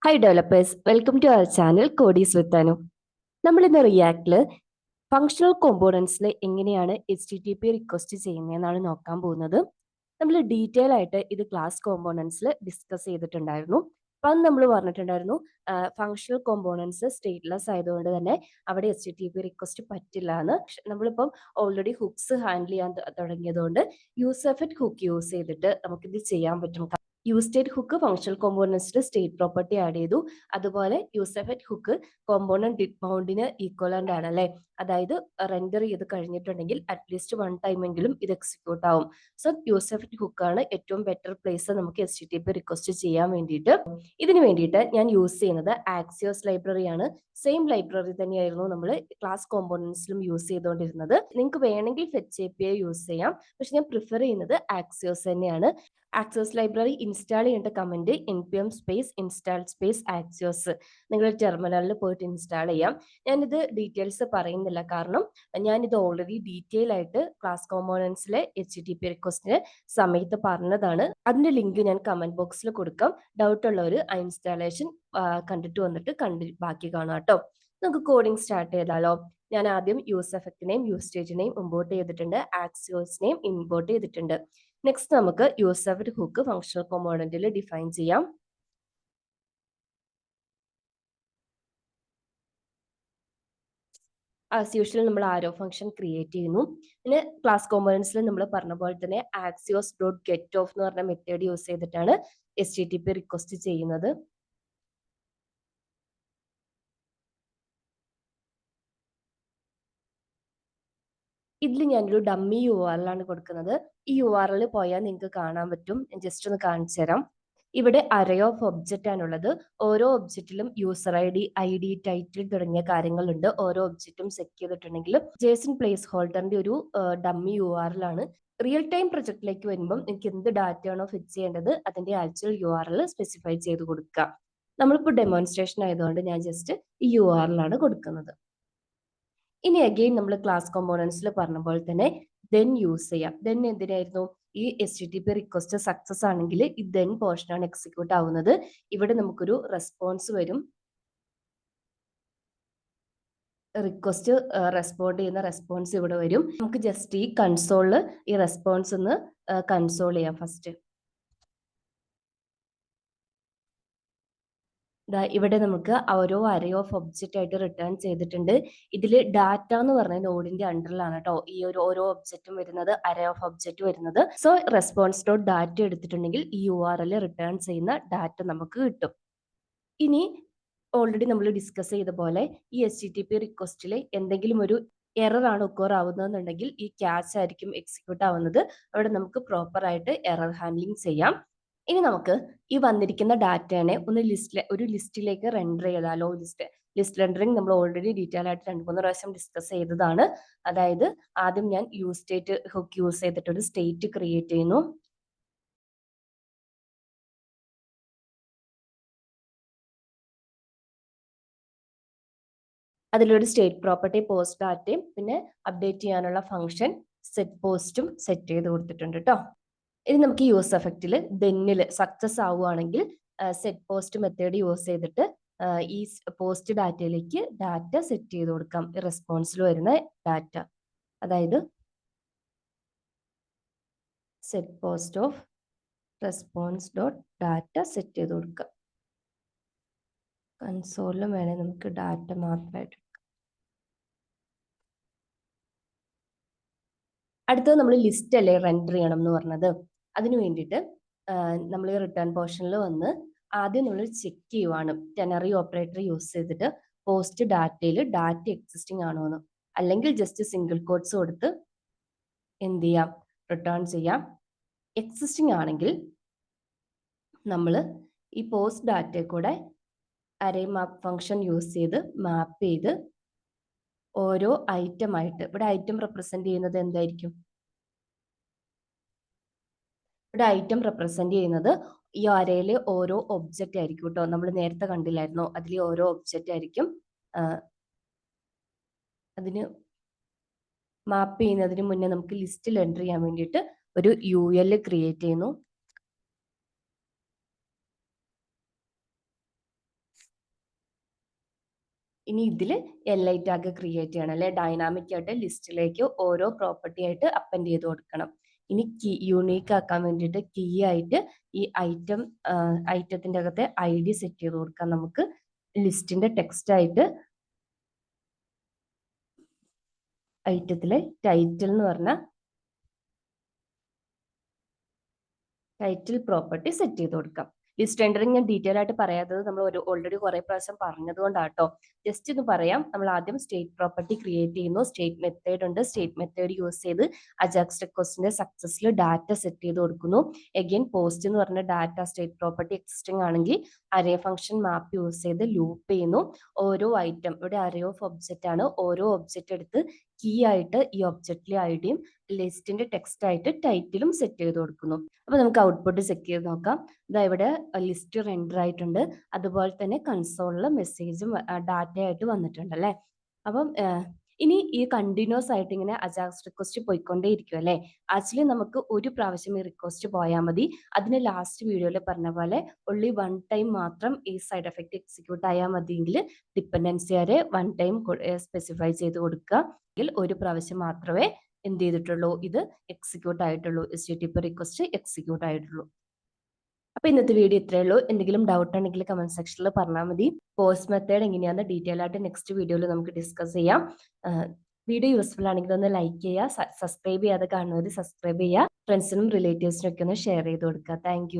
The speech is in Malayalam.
Hi developers, welcome to our channel Codis with Anu. നമ്മൾ ഇന്ന് റിയാക്ടിൽ ഫങ്ഷണൽ കോമ്പോണൻസിൽ എങ്ങനെയാണ് HTTP റിക്വസ്റ്റ് ചെയ്യുന്നതെന്നാണ് നോക്കാൻ പോകുന്നത്. നമ്മൾ ഡീറ്റെയിൽ ആയിട്ട് ഇത് ക്ലാസ് കോമ്പോണൻസിൽ ഡിസ്കസ് ചെയ്തിട്ടുണ്ടായിരുന്നു. അപ്പം അന്ന് നമ്മൾ പറഞ്ഞിട്ടുണ്ടായിരുന്നു ഫങ്ഷണൽ കോമ്പോണൻസ് സ്റ്റേറ്റ്ലെസ് ആയതുകൊണ്ട് തന്നെ അവിടെ HTTP റിക്വസ്റ്റ് പറ്റില്ല എന്ന്. നമ്മളിപ്പം ഓൾറെഡി ഹുക്സ് ഹാൻഡിൽ ചെയ്യാൻ തുടങ്ങിയതുകൊണ്ട് യൂസർഫെറ്റ് ഹുക്ക് യൂസ് ചെയ്തിട്ട് നമുക്കിത് ചെയ്യാൻ പറ്റും. യൂസ് സ്റ്റേറ്റ് ഹുക്ക് ഫങ്ഷണൽ കോമ്പോണൻസിൽ സ്റ്റേറ്റ് പ്രോപ്പർട്ടി ആഡ് ചെയ്തു. അതുപോലെ യൂസർഫെറ്റ് ഹുക്ക് കോമ്പോണന്റ് ഡിഡ് ബൗണ്ടിന് ഈക്വലന്റ് ആണ് അല്ലെ. അതായത് റെൻഡർ ചെയ്ത് കഴിഞ്ഞിട്ടുണ്ടെങ്കിൽ അറ്റ്ലീസ്റ്റ് വൺ ടൈം എങ്കിലും ഇത് എക്സിക്യൂട്ട് ആവും. സോ യൂസർഫെറ്റ് ഹുക്ക് ആണ് ഏറ്റവും ബെറ്റർ പ്ലേസ് നമുക്ക് HTTP റിക്വസ്റ്റ് ചെയ്യാൻ വേണ്ടിയിട്ട്. ഇതിന് വേണ്ടിയിട്ട് ഞാൻ യൂസ് ചെയ്യുന്നത് ആക്സിയോസ് ലൈബ്രറി ആണ്. സെയിം ലൈബ്രറി തന്നെയായിരുന്നു നമ്മൾ ക്ലാസ് കോമ്പോണൻസിലും യൂസ് ചെയ്തുകൊണ്ടിരുന്നത്. നിങ്ങൾക്ക് വേണമെങ്കിൽ ഫെച്ച് API യൂസ് ചെയ്യാം, പക്ഷെ ഞാൻ പ്രിഫർ ചെയ്യുന്നത് ആക്സിയോസ് തന്നെയാണ്. ആക്സിയോസ് ലൈബ്രറി ഇൻസ്റ്റാൾ ചെയ്യേണ്ട comment npm space install space Axios. നിങ്ങൾ ടെർമിനലിൽ പോയിട്ട് ഇൻസ്റ്റാൾ ചെയ്യാം. ഞാനിത് ഡീറ്റെയിൽസ് പറയുന്നില്ല, കാരണം ഞാനിത് ഓൾറെഡി ഡീറ്റെയിൽ ആയിട്ട് ക്ലാസ് കോമ്പോണൻസിലെ HTTP റിക്വസ്റ്റിന് സമയത്ത് പറഞ്ഞതാണ്. അതിന്റെ ലിങ്ക് ഞാൻ കമന്റ് ബോക്സിൽ കൊടുക്കാം. ഡൗട്ട് ഉള്ളവർ ആ ഇൻസ്റ്റാളേഷൻ കണ്ടിട്ട് വന്നിട്ട് ബാക്കി കാണാം കേട്ടോ. നമുക്ക് കോഡിംഗ് സ്റ്റാർട്ട് ചെയ്താലോ. ഞാൻ ആദ്യം യൂസ് എഫക്റ്റിനെയും യൂസ് സ്റ്റേറ്റിനെയും ഇമ്പോർട്ട് ചെയ്തിട്ടുണ്ട്, ആക്സിയോസിനെയും ഇമ്പോർട്ട് ചെയ്തിട്ടുണ്ട്. നെക്സ്റ്റ് നമുക്ക് യൂസർഫെറ്റ് ഹുക്ക് ഫങ്ഷണൽ കോമ്പോണന്റിൽ ഡിഫൈൻ ചെയ്യാം. ആസ് യൂഷ്വൽ നമ്മൾ ആരോ ഫംഗ്ഷൻ ക്രിയേറ്റ് ചെയ്യുന്നു. പിന്നെ ക്ലാസ് കോമ്പോണൻസിൽ നമ്മൾ പറഞ്ഞ പോലെ തന്നെ ആക്സിയോസ് ഡോട്ട് ഗെറ്റ് ഓഫ് എന്ന് പറഞ്ഞ മെത്തേഡ് യൂസ് ചെയ്തിട്ടാണ് HTTP റിക്വസ്റ്റ് ചെയ്യുന്നത്. ഇതിൽ ഞാനൊരു ഡമ്മി URL ആണ് കൊടുക്കുന്നത്. ഈ URL പോയാൽ നിങ്ങൾക്ക് കാണാൻ പറ്റും. ഞാൻ ജസ്റ്റ് ഒന്ന് കാണിച്ചു തരാം. ഇവിടെ അറേ ഓഫ് ഒബ്ജക്റ്റ് ആണുള്ളത്. ഓരോ ഒബ്ജക്റ്റിലും യൂസർ ID, ടൈറ്റിൽ തുടങ്ങിയ കാര്യങ്ങളുണ്ട്. ഓരോ ഒബ്ജക്റ്റും സെറ്റ് ചെയ്തിട്ടുണ്ടെങ്കിൽ ജേസൺ പ്ലേസ് ഹോൾഡറിന്റെ ഒരു ഡമ്മി URL ആണ്. റിയൽ ടൈം പ്രൊജക്റ്റിലേക്ക് വരുമ്പം എനിക്ക് എന്ത് ഡാറ്റ ആണോ ഫിറ്റ് ചെയ്യേണ്ടത് അതിന്റെ ആക്ച്വൽ URL സ്പെസിഫൈ ചെയ്ത് കൊടുക്കുക. നമ്മളിപ്പോൾ ഡെമോൺസ്ട്രേഷൻ ആയതുകൊണ്ട് ഞാൻ ജസ്റ്റ് ഈ URL ആണ് കൊടുക്കുന്നത്. ഇനി അഗെയിൻ നമ്മൾ ക്ലാസ് കോമ്പോണൻസിൽ പറഞ്ഞ പോലെ തന്നെ ദെൻ യൂസ് ചെയ്യാം. ദെൻ എന്തിനായിരുന്നു? ഈ HTTP റിക്വസ്റ്റ് സക്സസ് ആണെങ്കിൽ ഈ ദെൻ പോർഷൻ ആണ് എക്സിക്യൂട്ട് ആവുന്നത്. ഇവിടെ നമുക്കൊരു റെസ്പോൺസ് വരും. റിക്വസ്റ്റ് റെസ്പോണ്ട് ചെയ്യുന്ന റെസ്പോൺസ് ഇവിടെ വരും. നമുക്ക് ജസ്റ്റ് ഈ കൺസോളിൽ ഈ റെസ്പോൺസ് ഒന്ന് കൺസോൾ ചെയ്യാം ഫസ്റ്റ്. ഇവിടെ നമുക്ക് ഓരോ അറേ ഓഫ് ഒബ്ജക്റ്റ് ആയിട്ട് റിട്ടേൺ ചെയ്തിട്ടുണ്ട്. ഇതിൽ ഡാറ്റ എന്ന് പറഞ്ഞ നോഡിന്റെ അണ്ടറിലാണ് കേട്ടോ ഈ ഓരോ ഒബ്ജക്റ്റും വരുന്നത്, അറേ ഓഫ് ഒബ്ജക്റ്റ് വരുന്നത്. സോ റെസ്പോൺസ് ഡോട്ട് ഡാറ്റ എടുത്തിട്ടുണ്ടെങ്കിൽ ഈ URL റിട്ടേൺ ചെയ്യുന്ന ഡാറ്റ നമുക്ക് കിട്ടും. ഇനി ഓൾറെഡി നമ്മൾ ഡിസ്കസ് ചെയ്ത പോലെ ഈ HTTP റിക്വസ്റ്റിൽ എന്തെങ്കിലും ഒരു എറർ ആണ് ഒക്കോർ ആവുന്നതെന്നുണ്ടെങ്കിൽ ഈ ക്യാച്ച് ആയിരിക്കും എക്സിക്യൂട്ട് ആവുന്നത്. അവിടെ നമുക്ക് പ്രോപ്പർ ആയിട്ട് എറർ ഹാൻഡ്ലിംഗ് ചെയ്യാം. ഇനി നമുക്ക് ഈ വന്നിരിക്കുന്ന ഡാറ്റേനെ ഒരു ലിസ്റ്റിലേക്ക് റെൻഡർ ചെയ്താലോ. ലിസ്റ്റ് റെൻഡറിങ് നമ്മൾ ഓൾറെഡി ഡീറ്റെയിൽ ആയിട്ട് 2-3 പ്രാവശ്യം ഡിസ്കസ് ചെയ്തതാണ്. അതായത് ആദ്യം ഞാൻ യൂസ് സ്റ്റേറ്റ് ഹുക്ക് യൂസ് ചെയ്തിട്ട് ഒരു സ്റ്റേറ്റ് ക്രിയേറ്റ് ചെയ്യുന്നു. അതിലൊരു സ്റ്റേറ്റ് പ്രോപ്പർട്ടി പോസ്റ്റ് ഡാറ്റയും പിന്നെ അപ്ഡേറ്റ് ചെയ്യാനുള്ള ഫംഗ്ഷൻ സെറ്റ് പോസ്റ്റും സെറ്റ് ചെയ്ത് കൊടുത്തിട്ടുണ്ട് കേട്ടോ. ഇനി നമുക്ക് യൂസ് എഫക്റ്റിൽ ദെന്നിൽ സക്സസ് ആവുകയാണെങ്കിൽ സെറ്റ് പോസ്റ്റ് മെത്തേഡ് യൂസ് ചെയ്തിട്ട് ഈ പോസ്റ്റ് ഡാറ്റയിലേക്ക് ഡാറ്റ സെറ്റ് ചെയ്ത് കൊടുക്കാം. റെസ്പോൺസിൽ വരുന്ന ഡാറ്റ, അതായത് set post of response dot data set ചെയ്ത് കൊടുക്കാം. കൺസോളിലും വേണേൽ നമുക്ക് ഡാറ്റ മാത്രമായിട്ട്. അടുത്തത് നമ്മൾ ലിസ്റ്റ് അല്ലേ റെൻഡർ ചെയ്യണം എന്ന് പറഞ്ഞത്. അതിനു വേണ്ടിയിട്ട് നമ്മൾ റിട്ടേൺ പോർഷനിൽ വന്ന് ആദ്യം നമ്മൾ ചെക്ക് ചെയ്യുവാണ് ടെനറി ഓപ്പറേറ്റർ യൂസ് ചെയ്തിട്ട് പോസ്റ്റ് ഡാറ്റയിൽ ഡാറ്റ എക്സിസ്റ്റിംഗ് ആണോ എന്ന്. അല്ലെങ്കിൽ ജസ്റ്റ് സിംഗിൾ കോട്ട്സ് കൊടുത്ത് എന്ത് ചെയ്യാം, റിട്ടേൺ ചെയ്യാം. എക്സിസ്റ്റിംഗ് ആണെങ്കിൽ നമ്മൾ ഈ പോസ്റ്റ് ഡാറ്റയെ കൂടെ അറേ മാപ്പ് ഫംഗ്ഷൻ യൂസ് ചെയ്ത് മാപ്പ് ചെയ്ത് ഓരോ ഐറ്റം ആയിട്ട്, ഇവിടെ ഐറ്റം റെപ്രസെന്റ് ചെയ്യുന്നത് എന്തായിരിക്കും? ഇവിടെ ഐറ്റം റെപ്രസെന്റ് ചെയ്യുന്നത് ഈ അറേയിലെ ഓരോ ഒബ്ജക്റ്റ് ആയിരിക്കും കേട്ടോ. നമ്മൾ നേരത്തെ കണ്ടില്ലായിരുന്നോ, അതിൽ ഓരോ ഒബ്ജക്റ്റ് ആയിരിക്കും. അതിന് മാപ്പ് ചെയ്യുന്നതിന് മുന്നേ നമുക്ക് ലിസ്റ്റിൽ എൻ്റർ ചെയ്യാൻ വേണ്ടിയിട്ട് ഒരു UL ക്രിയേറ്റ് ചെയ്യുന്നു. ഇനി ഇതിൽ LI ടാഗ് ക്രിയേറ്റ് ചെയ്യണം അല്ലെ, ഡൈനാമിക് ആയിട്ട് ലിസ്റ്റിലേക്ക് ഓരോ പ്രോപ്പർട്ടി ആയിട്ട് അപ്പൻഡ് ചെയ്ത് കൊടുക്കണം. ഇനി കീ യൂണീക്ക് ആക്കാൻ വേണ്ടിയിട്ട് കീ ആയിട്ട് ഈ ഐറ്റത്തിന്റെ അകത്തെ ID സെറ്റ് ചെയ്ത് കൊടുക്കാം. നമുക്ക് ലിസ്റ്റിന്റെ ടെക്സ്റ്റ് ആയിട്ട് ഐറ്റത്തിലെ ടൈറ്റിൽ എന്ന് പറഞ്ഞ ടൈറ്റിൽ പ്രോപ്പർട്ടി സെറ്റ് ചെയ്ത് കൊടുക്കാം. ലിസ്റ്റ് എൻറ്ററിങ് ഞാൻ ഡീറ്റെയിൽ ആയിട്ട് പറയാത്തത് നമ്മൾ ഓൾറെഡി കുറെ പ്രാവശ്യം പറഞ്ഞതുകൊണ്ടാട്ടോ. ജസ്റ്റ് ഒന്ന് പറയാം. നമ്മൾ ആദ്യം സ്റ്റേറ്റ് പ്രോപ്പർട്ടി ക്രിയേറ്റ് ചെയ്യുന്നു. സ്റ്റേറ്റ് മെത്തേഡ് ഉണ്ട്. സ്റ്റേറ്റ് മെത്തേഡ് യൂസ് ചെയ്ത് അജാക്സ് റിക്വസ്റ്റിന്റെ സക്സസിൽ ഡാറ്റ സെറ്റ് ചെയ്ത് കൊടുക്കുന്നു. എഗെയിൻ പോസ്റ്റ് എന്ന് പറഞ്ഞ ഡാറ്റ സ്റ്റേറ്റ് പ്രോപ്പർട്ടി എക്സിസ്റ്റിംഗ് ആണെങ്കിൽ അറേ ഫംഗ്ഷൻ മാപ്പ് യൂസ് ചെയ്ത് ലൂപ്പ് ചെയ്യുന്നു. ഓരോ ഐറ്റം, ഇവിടെ അറേ ഓഫ് ഒബ്ജക്റ്റ് ആണ്, ഓരോ ഒബ്ജക്റ്റ് എടുത്ത് കീ ആയിട്ട് ഈ ഒബ്ജക്റ്റിലെ ഐഡിയും ലിസ്റ്റിന്റെ ടെക്സ്റ്റ് ആയിട്ട് ടൈറ്റിലും സെറ്റ് ചെയ്ത് കൊടുക്കുന്നു. അപ്പൊ നമുക്ക് ഔട്ട്പുട്ട് ചെക്ക് ചെയ്ത് നോക്കാം. ഇതാ ഇവിടെ ലിസ്റ്റ് റെൻഡർ ആയിട്ടുണ്ട്. അതുപോലെ തന്നെ കൺസോളിൽ മെസ്സേജും ഡാറ്റ ആയിട്ട് വന്നിട്ടുണ്ട് അല്ലെ. അപ്പം ഇനി ഈ കണ്ടിന്യൂസ് ആയിട്ട് ഇങ്ങനെ അജാക്സ് റിക്വസ്റ്റ് പോയിക്കൊണ്ടേ ഇരിക്കും അല്ലെ. ആക്ച്വലി നമുക്ക് ഒരു പ്രാവശ്യം ഈ റിക്വസ്റ്റ് പോയാൽ മതി. അതിന് ലാസ്റ്റ് വീഡിയോയിൽ പറഞ്ഞ പോലെ only one time മാത്രം ഈ സൈഡ് എഫക്ട് എക്സിക്യൂട്ട് ആയാൽ മതിയെങ്കിൽ ഡിപ്പെൻഡൻസി വരെ വൺ ടൈം സ്പെസിഫൈ ചെയ്ത് കൊടുക്കുക. ഒരു പ്രാവശ്യം മാത്രമേ എന്ത് ചെയ്തിട്ടുള്ളൂ, ഇത് എക്സിക്യൂട്ട് ആയിട്ടുള്ളൂ, HTTP റിക്വസ്റ്റ് എക്സിക്യൂട്ട് ആയിട്ടുള്ളൂ. അപ്പൊ ഇന്നത്തെ വീഡിയോ ഇത്രയേ ഉള്ളൂ. എന്തെങ്കിലും ഡൗട്ട് ഉണ്ടെങ്കിൽ കമന്റ് സെക്ഷനിൽ പറഞ്ഞാൽ മതി. പോസ്റ്റ് മെത്തേഡ് എങ്ങനെയാണെന്ന് ഡീറ്റെയിൽ ആയിട്ട് നെക്സ്റ്റ് വീഡിയോയിൽ നമുക്ക് ഡിസ്കസ് ചെയ്യാം. വീഡിയോ യൂസ്ഫുൾ ആണെങ്കിൽ ഒന്ന് ലൈക്ക് ചെയ്യുക, സബ്സ്ക്രൈബ് ചെയ്യാതെ കാണുന്നവർ സബ്സ്ക്രൈബ് ചെയ്യുക, ഫ്രണ്ട്സിനും റിലേറ്റീവ്സിനും ഒക്കെ ഒന്ന് ഷെയർ ചെയ്ത് കൊടുക്കുക. താങ്ക്